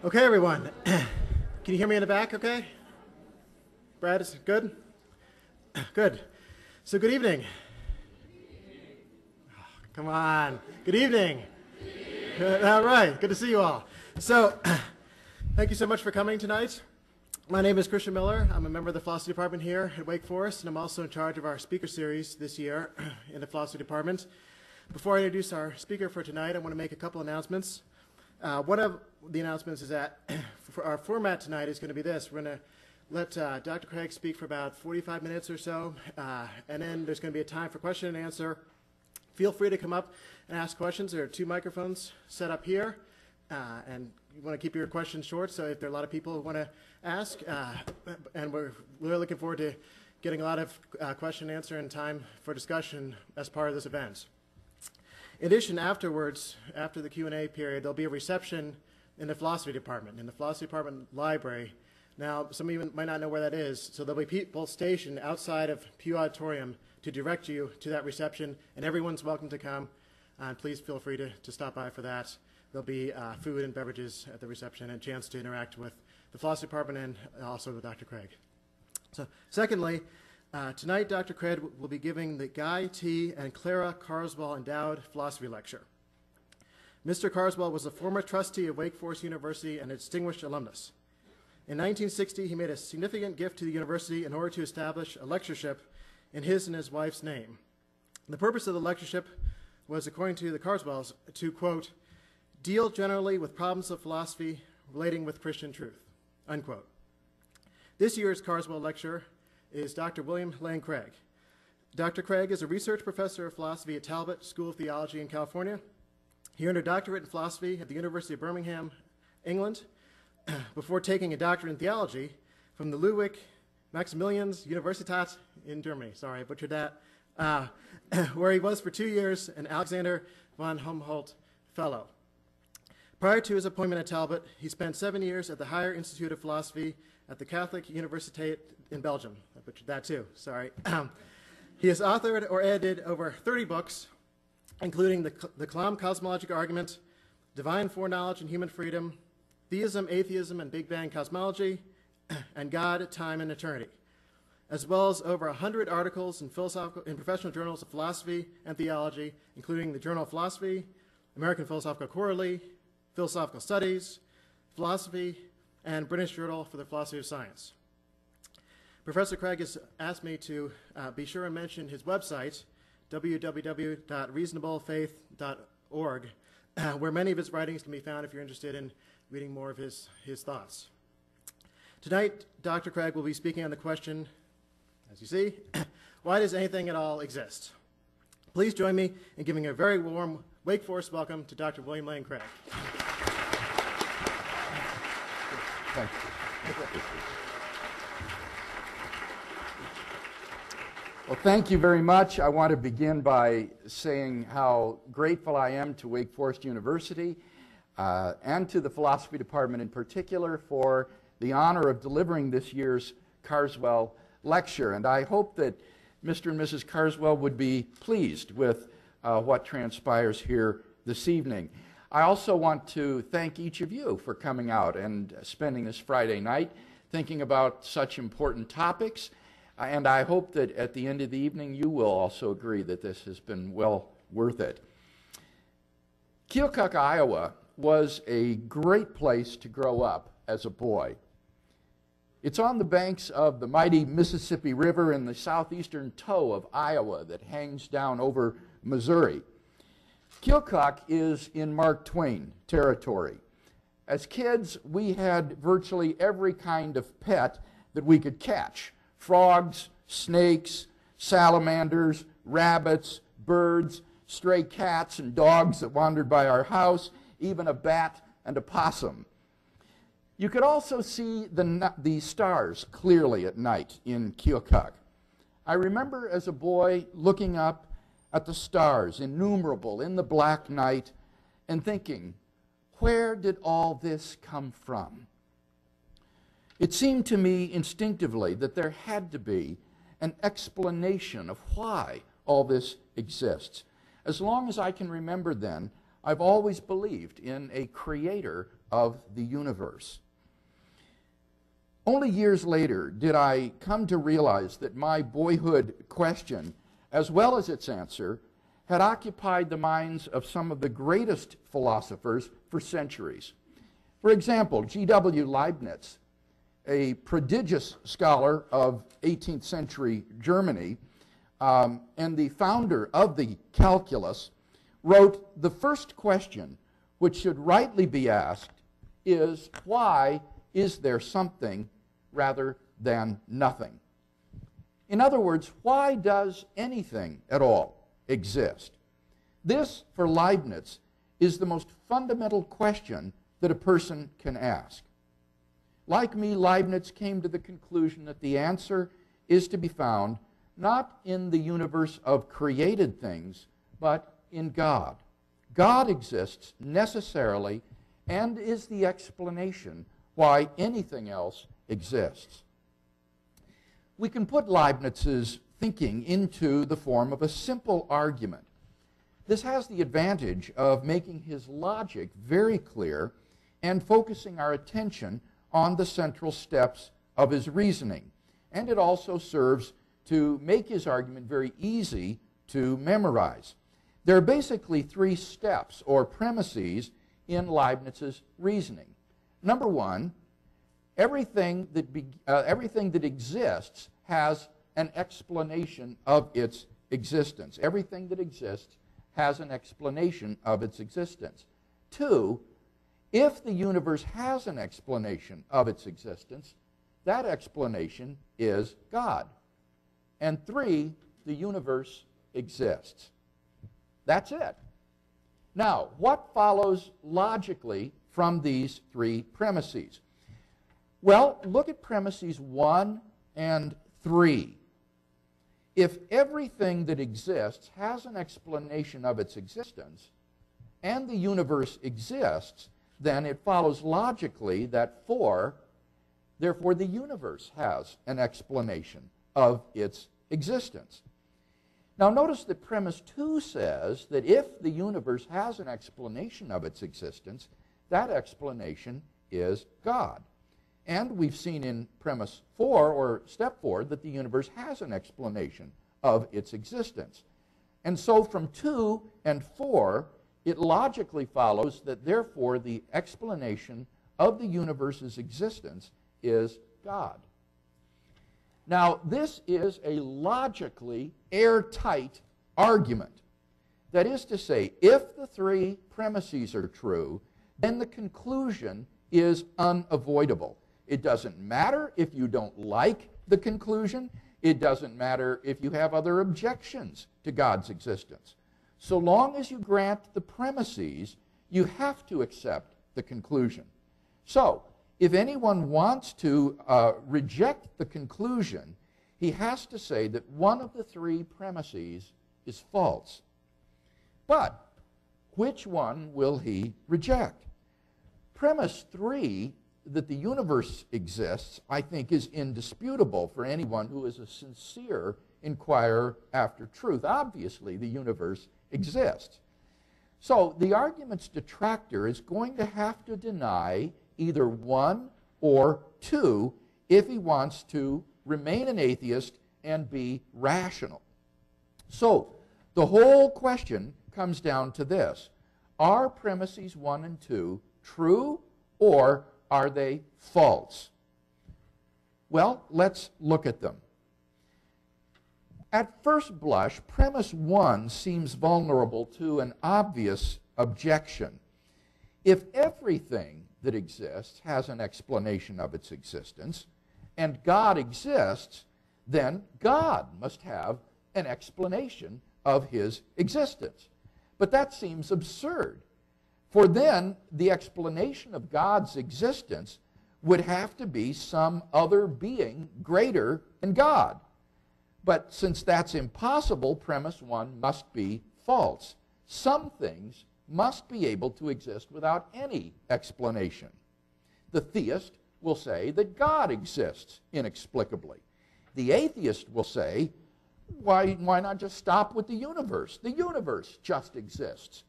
Okay, everyone. Can you hear me in the back okay? Brad, is it good? Good. So good evening. Oh, come on. Good evening. Good. All right. Good to see you all. So thank you so much for coming tonight. My name is Christian Miller. I'm a member of the philosophy department here at Wake Forest, and I'm also in charge of our speaker series this year in the philosophy department. Before I introduce our speaker for tonight, I want to make a couple announcements. One of the announcements is that for our format tonight is going to be this. We're going to let Dr. Craig speak for about 45 minutes or so, and then there's going to be a time for question and answer. Feel free to come up and ask questions. There are 2 microphones set up here, and you want to keep your questions short, so if there are a lot of people who want to ask, and we're really looking forward to getting a lot of question and answer and time for discussion as part of this event. In addition, afterwards, after the Q&A period, there'll be a reception in the philosophy department, in the philosophy department library. Now, some of you might not know where that is, so there'll be people stationed outside of Pew Auditorium to direct you to that reception, and everyone's welcome to come. Please feel free to stop by for that. There'll be food and beverages at the reception and a chance to interact with the philosophy department and also with Dr. Craig. So, secondly, tonight, Dr. Craig will be giving the Guy T. and Clara Carswell Endowed Philosophy Lecture. Mr. Carswell was a former trustee of Wake Forest University and a distinguished alumnus. In 1960, he made a significant gift to the university in order to establish a lectureship in his and his wife's name. The purpose of the lectureship was, according to the Carswells, to, quote, deal generally with problems of philosophy relating with Christian truth, unquote. This year's Carswell lecturer is Dr. William Lane Craig. Dr. Craig is a research professor of philosophy at Talbot School of Theology in California. He earned a doctorate in philosophy at the University of Birmingham, England, before taking a doctorate in theology from the Ludwig Maximilians Universität in Germany. Sorry, I butchered that. Where he was for 2 years an Alexander von Humboldt Fellow. Prior to his appointment at Talbot, he spent 7 years at the Higher Institute of Philosophy at the Catholic Universiteit in Belgium. I butchered that too, sorry. He has authored or edited over 30 books, including the Kalam Cosmological Argument, Divine Foreknowledge and Human Freedom, Theism, Atheism, and Big Bang Cosmology, and God, Time, and Eternity, as well as over 100 articles in professional journals of philosophy and theology, including the Journal of Philosophy, American Philosophical Quarterly, Philosophical Studies, Philosophy, and British Journal for the Philosophy of Science. Professor Craig has asked me to be sure and mention his website, www.reasonablefaith.org, where many of his writings can be found if you're interested in reading more of his thoughts. Tonight, Dr. Craig will be speaking on the question, as you see, why does anything at all exist? Please join me in giving a very warm Wake Forest welcome to Dr. William Lane Craig. Thank you. Well, thank you very much. I want to begin by saying how grateful I am to Wake Forest University and to the philosophy department in particular for the honor of delivering this year's Carswell lecture. And I hope that Mr. and Mrs. Carswell would be pleased with what transpires here this evening. I also want to thank each of you for coming out and spending this Friday night thinking about such important topics. And I hope that at the end of the evening you will also agree that this has been well worth it. Keokuk, Iowa was a great place to grow up as a boy. It's on the banks of the mighty Mississippi River in the southeastern toe of Iowa that hangs down over Missouri. Keokuk is in Mark Twain territory. As kids, we had virtually every kind of pet that we could catch. Frogs, snakes, salamanders, rabbits, birds, stray cats and dogs that wandered by our house, even a bat and a possum. You could also see the stars clearly at night in Keokuk. I remember as a boy looking up at the stars, innumerable in the black night, and thinking, where did all this come from? It seemed to me instinctively that there had to be an explanation of why all this exists. As long as I can remember then, I've always believed in a creator of the universe. Only years later did I come to realize that my boyhood question, as well as its answer, had occupied the minds of some of the greatest philosophers for centuries. For example, G.W. Leibniz, a prodigious scholar of 18th century Germany and the founder of the calculus, wrote, "The first question which should rightly be asked is, why is there something rather than nothing?" In other words, why does anything at all exist? This, for Leibniz, is the most fundamental question that a person can ask. Like me, Leibniz came to the conclusion that the answer is to be found not in the universe of created things, but in God. God exists necessarily and is the explanation why anything else exists. We can put Leibniz's thinking into the form of a simple argument. This has the advantage of making his logic very clear and focusing our attention on the central steps of his reasoning. And it also serves to make his argument very easy to memorize. There are basically three steps or premises in Leibniz's reasoning. Number one, everything that exists has an explanation of its existence. Everything that exists has an explanation of its existence. Two, if the universe has an explanation of its existence, that explanation is God. And three, the universe exists. That's it. Now, what follows logically from these three premises? Well, look at premises 1 and 3. If everything that exists has an explanation of its existence, and the universe exists, then it follows logically that 4, therefore the universe has an explanation of its existence. Now notice that premise 2 says that if the universe has an explanation of its existence, that explanation is God. And we've seen in premise 4, or step 4, that the universe has an explanation of its existence. And so from 2 and 4, it logically follows that therefore the explanation of the universe's existence is God. Now, this is a logically airtight argument. That is to say, if the three premises are true, then the conclusion is unavoidable. It doesn't matter if you don't like the conclusion. It doesn't matter if you have other objections to God's existence. So long as you grant the premises, you have to accept the conclusion. So, if anyone wants to reject the conclusion, he has to say that one of the three premises is false. But which one will he reject? Premise 3, that the universe exists, I think is indisputable for anyone who is a sincere inquirer after truth. Obviously, the universe exists. So the argument's detractor is going to have to deny either 1 or 2 if he wants to remain an atheist and be rational. So the whole question comes down to this: are premises 1 and 2 true, or are they false? Well, let's look at them. At first blush, premise 1 seems vulnerable to an obvious objection. If everything that exists has an explanation of its existence, and God exists, then God must have an explanation of his existence. But that seems absurd, for then the explanation of God's existence would have to be some other being greater than God. But since that's impossible, premise 1 must be false. Some things must be able to exist without any explanation. The theist will say that God exists inexplicably. The atheist will say, why not just stop with the universe? The universe just exists